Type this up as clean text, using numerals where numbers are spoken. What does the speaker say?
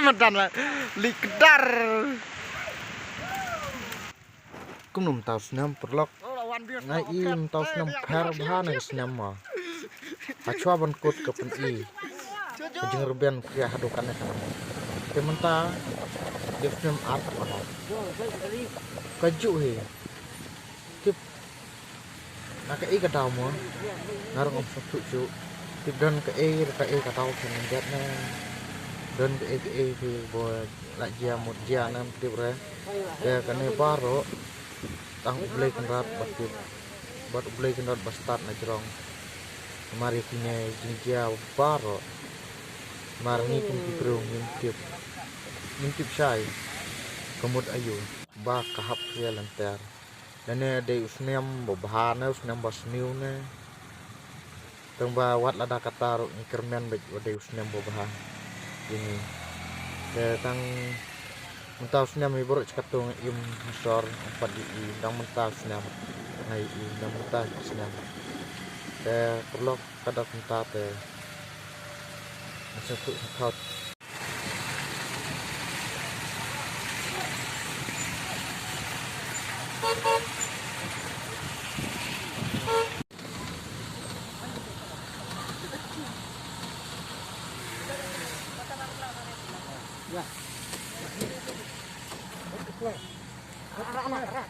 Madan lah. Likdar. Kum tahu senam perlok. Ngai im tahu senam per bahan ngai senam mah. Acua ban kot ke pen Jing rubian phria hadukan kan. Pementa dia senam art mana. Kaju he. Tip nak ke tahu mo. Ngarang om satu cu. Tip dan ke ka tahu kan jatna. Dan ke buat lak jia mut jia nam tip re. Ya kane baro tang ublai kenrat batip. Bat ublai kenrat bastat na jerong. Mari kini jia baro. Marni kum pikrung mintip syai. Kemud ayu ba kahap phria lantar. Dan de usnem bobahana usnem basniu ne. Tang ba wat lada katar ni kermen bej de usnem bobahan. Ini. Tang mentau usnem iborok cakatung im hasor 4 i dang mentau usnem ngai i dang mentau usnem. Perlu kada mentau te masuk kaut. Ya.